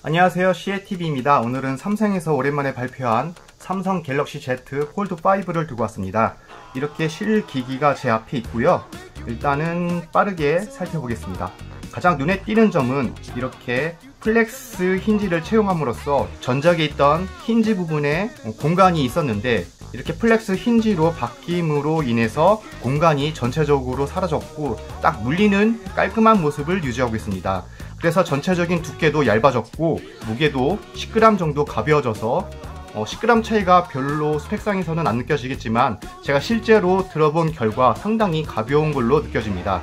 안녕하세요, CATV입니다. 오늘은 삼성에서 오랜만에 발표한 삼성 갤럭시 Z 폴드 5를 두고 왔습니다. 이렇게 실기기가 제 앞에 있고요. 일단은 빠르게 살펴보겠습니다. 가장 눈에 띄는 점은 이렇게 플렉스 힌지를 채용함으로써 전작에 있던 힌지 부분에 공간이 있었는데 이렇게 플렉스 힌지로 바뀜으로 인해서 공간이 전체적으로 사라졌고 딱 물리는 깔끔한 모습을 유지하고 있습니다. 그래서 전체적인 두께도 얇아졌고 무게도 10g 정도 가벼워져서 10g 차이가 별로 스펙상에서는 안 느껴지겠지만 제가 실제로 들어본 결과 상당히 가벼운 걸로 느껴집니다.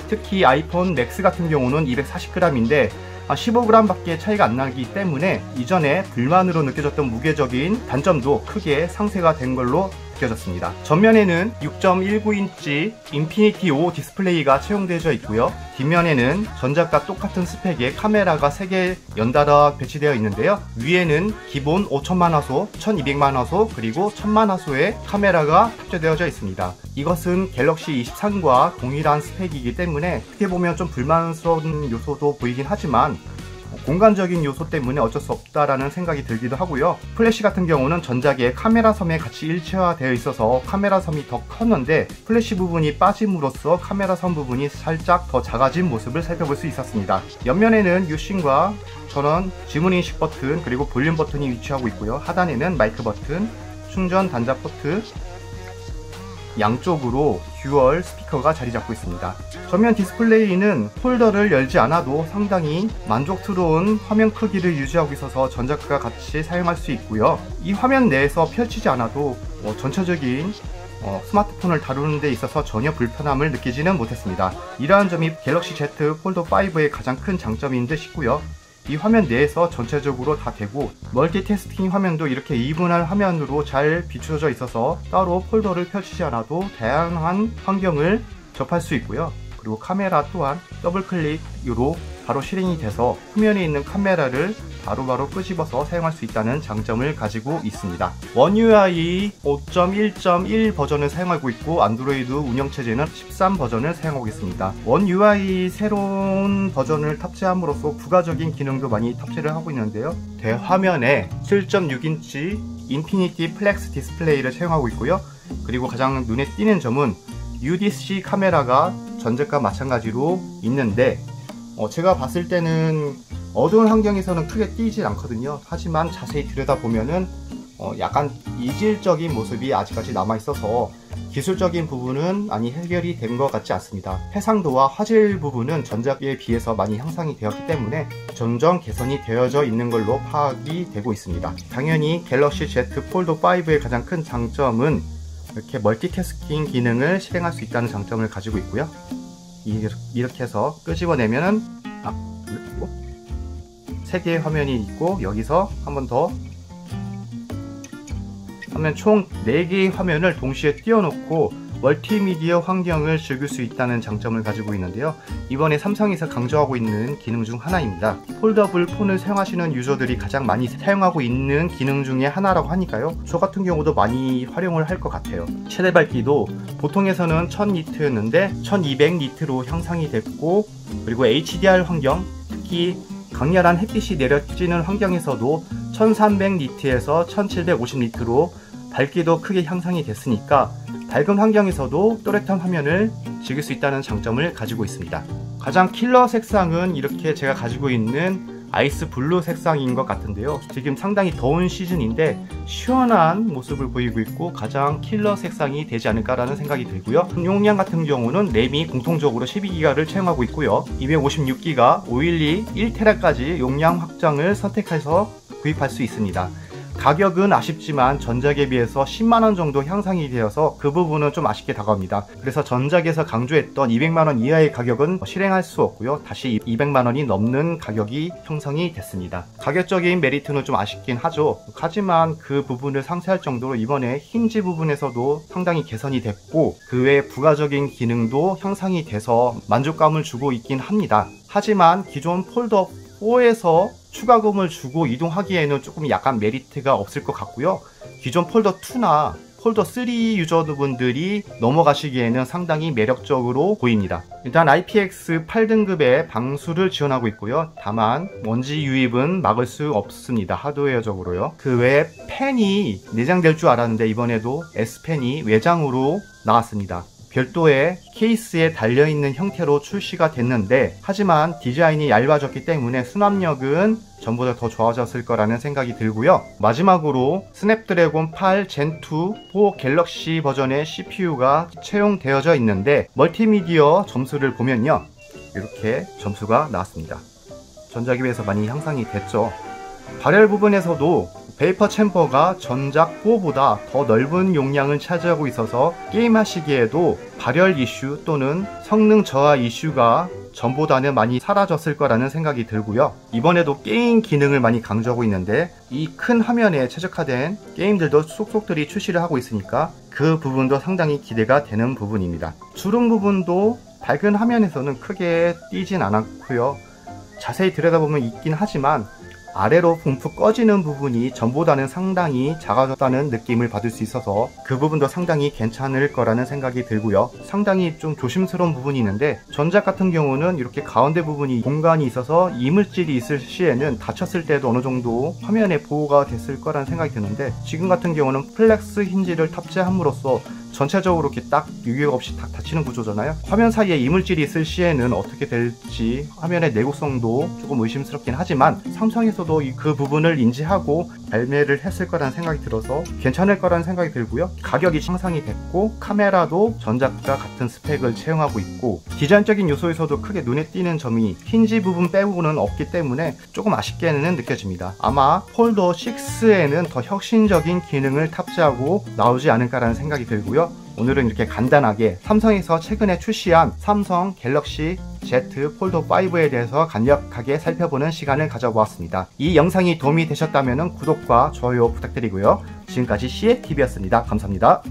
특히 아이폰 맥스 같은 경우는 240g인데 15g 밖에 차이가 안 나기 때문에 이전에 불만으로 느껴졌던 무게적인 단점도 크게 상쇄가 된 걸로 느껴졌습니다. 전면에는 6.19인치 인피니티 5 디스플레이가 채용되어 있고요. 뒷면에는 전작과 똑같은 스펙의 카메라가 3개 연달아 배치되어 있는데요. 위에는 기본 5000만화소, 1200만화소, 그리고 1000만화소의 카메라가 탑재되어져 있습니다. 이것은 갤럭시 23과 동일한 스펙이기 때문에 어떻게 보면 좀 불만스러운 요소도 보이긴 하지만 공간적인 요소 때문에 어쩔 수 없다라는 생각이 들기도 하고요. 플래시 같은 경우는 전작에 카메라 섬에 같이 일체화되어 있어서 카메라 섬이 더 컸는데 플래시 부분이 빠짐으로써 카메라 섬 부분이 살짝 더 작아진 모습을 살펴볼 수 있었습니다. 옆면에는 유심과 전원, 지문 인식 버튼, 그리고 볼륨 버튼이 위치하고 있고요. 하단에는 마이크 버튼, 충전 단자 포트, 양쪽으로 듀얼 스피커가 자리 잡고 있습니다. 전면 디스플레이는 폴더를 열지 않아도 상당히 만족스러운 화면 크기를 유지하고 있어서 전작과 같이 사용할 수 있고요. 이 화면 내에서 펼치지 않아도 전체적인 스마트폰을 다루는 데 있어서 전혀 불편함을 느끼지는 못했습니다. 이러한 점이 갤럭시 Z 폴드 5의 가장 큰 장점인 듯 싶고요. 이 화면 내에서 전체적으로 다 되고 멀티태스킹 화면도 이렇게 이분할 화면으로 잘 비추어져 있어서 따로 폴더를 펼치지 않아도 다양한 환경을 접할 수 있고요. 그리고 카메라 또한 더블 클릭으로 바로 실행이 돼서 후면에 있는 카메라를 바로바로 끄집어서 사용할 수 있다는 장점을 가지고 있습니다. 원 UI 5.1.1 버전을 사용하고 있고 안드로이드 운영체제는 13 버전을 사용하고 있습니다. 원 UI 새로운 버전을 탑재함으로써 부가적인 기능도 많이 탑재를 하고 있는데요. 대화면에 7.6인치 인피니티 플렉스 디스플레이를 사용하고 있고요. 그리고 가장 눈에 띄는 점은 UDC 카메라가 전작과 마찬가지로 있는데 제가 봤을 때는 어두운 환경에서는 크게 띄질 않거든요. 하지만 자세히 들여다보면은 약간 이질적인 모습이 아직까지 남아있어서 기술적인 부분은 많이 해결이 된 것 같지 않습니다. 해상도와 화질 부분은 전작에 비해서 많이 향상이 되었기 때문에 점점 개선이 되어져 있는 걸로 파악이 되고 있습니다. 당연히 갤럭시 Z 폴드 5의 가장 큰 장점은 이렇게 멀티태스킹 기능을 실행할 수 있다는 장점을 가지고 있고요. 이렇게 해서 끄집어내면은 3개의 화면이 있고 여기서 한 번 더 하면 총 4개의 화면을 동시에 띄워놓고 멀티미디어 환경을 즐길 수 있다는 장점을 가지고 있는데요. 이번에 삼성에서 강조하고 있는 기능 중 하나입니다. 폴더블 폰을 사용하시는 유저들이 가장 많이 사용하고 있는 기능 중에 하나라고 하니까요. 저 같은 경우도 많이 활용을 할 것 같아요. 최대 밝기도 보통에서는 1000니트였는데 1200니트로 향상이 됐고 그리고 HDR 환경, 특히 강렬한 햇빛이 내려지는 환경에서도 1300니트에서 1750니트로 밝기도 크게 향상이 됐으니까 밝은 환경에서도 또렷한 화면을 즐길 수 있다는 장점을 가지고 있습니다. 가장 킬러 색상은 이렇게 제가 가지고 있는 아이스 블루 색상인 것 같은데요. 지금 상당히 더운 시즌인데 시원한 모습을 보이고 있고 가장 킬러 색상이 되지 않을까라는 생각이 들고요. 용량 같은 경우는 램이 공통적으로 12기가를 채용하고 있고요. 256기가 512 1테라까지 용량 확장을 선택해서 구입할 수 있습니다. 가격은 아쉽지만 전작에 비해서 10만원 정도 향상이 되어서 그 부분은 좀 아쉽게 다가옵니다. 그래서 전작에서 강조했던 200만원 이하의 가격은 실행할 수 없고요. 다시 200만원이 넘는 가격이 형성이 됐습니다. 가격적인 메리트는 좀 아쉽긴 하죠. 하지만 그 부분을 상쇄할 정도로 이번에 힌지 부분에서도 상당히 개선이 됐고 그 외 부가적인 기능도 향상이 돼서 만족감을 주고 있긴 합니다. 하지만 기존 폴더 4에서 추가금을 주고 이동하기에는 조금 약간 메리트가 없을 것 같고요. 기존 폴더 2나 폴더 3 유저분들이 넘어가시기에는 상당히 매력적으로 보입니다. 일단 IPX 8등급의 방수를 지원하고 있고요. 다만 먼지 유입은 막을 수 없습니다. 하드웨어적으로요. 그 외에 펜이 내장될 줄 알았는데 이번에도 S펜이 외장으로 나왔습니다. 별도의 케이스에 달려있는 형태로 출시가 됐는데, 하지만 디자인이 얇아졌기 때문에 수납력은 전보다 더 좋아졌을 거라는 생각이 들고요. 마지막으로 스냅드래곤 8 젠2 4 갤럭시 버전의 CPU가 채용되어져 있는데, 멀티미디어 점수를 보면요, 이렇게 점수가 나왔습니다. 전작에 비해서 많이 향상이 됐죠. 발열 부분에서도 베이퍼 챔버가 전작 4보다 더 넓은 용량을 차지하고 있어서 게임하시기에도 발열 이슈 또는 성능 저하 이슈가 전보다는 많이 사라졌을 거라는 생각이 들고요. 이번에도 게임 기능을 많이 강조하고 있는데, 이 큰 화면에 최적화된 게임들도 속속들이 출시를 하고 있으니까 그 부분도 상당히 기대가 되는 부분입니다. 주름 부분도 밝은 화면에서는 크게 띄진 않았고요. 자세히 들여다보면 있긴 하지만 아래로 움푹 꺼지는 부분이 전보다는 상당히 작아졌다는 느낌을 받을 수 있어서 그 부분도 상당히 괜찮을 거라는 생각이 들고요. 상당히 좀 조심스러운 부분이 있는데, 전작 같은 경우는 이렇게 가운데 부분이 공간이 있어서 이물질이 있을 시에는 다쳤을 때도 어느 정도 화면에 보호가 됐을 거라는 생각이 드는데, 지금 같은 경우는 플렉스 힌지를 탑재함으로써 전체적으로 이렇게 딱 유격 없이 딱 닫히는 구조잖아요. 화면 사이에 이물질이 있을 시에는 어떻게 될지 화면의 내구성도 조금 의심스럽긴 하지만, 삼성에서도 그 부분을 인지하고 발매를 했을 거라는 생각이 들어서 괜찮을 거라는 생각이 들고요. 가격이 향상이 됐고, 카메라도 전작과 같은 스펙을 채용하고 있고, 디자인적인 요소에서도 크게 눈에 띄는 점이 힌지 부분 빼고는 없기 때문에 조금 아쉽게는 느껴집니다. 아마 폴더 6에는 더 혁신적인 기능을 탑재하고 나오지 않을까라는 생각이 들고요. 오늘은 이렇게 간단하게 삼성에서 최근에 출시한 삼성 갤럭시 Z 폴더 5에 대해서 간략하게 살펴보는 시간을 가져보았습니다. 이 영상이 도움이 되셨다면 구독과 좋아요 부탁드리고요. 지금까지 CATV였습니다. 감사합니다.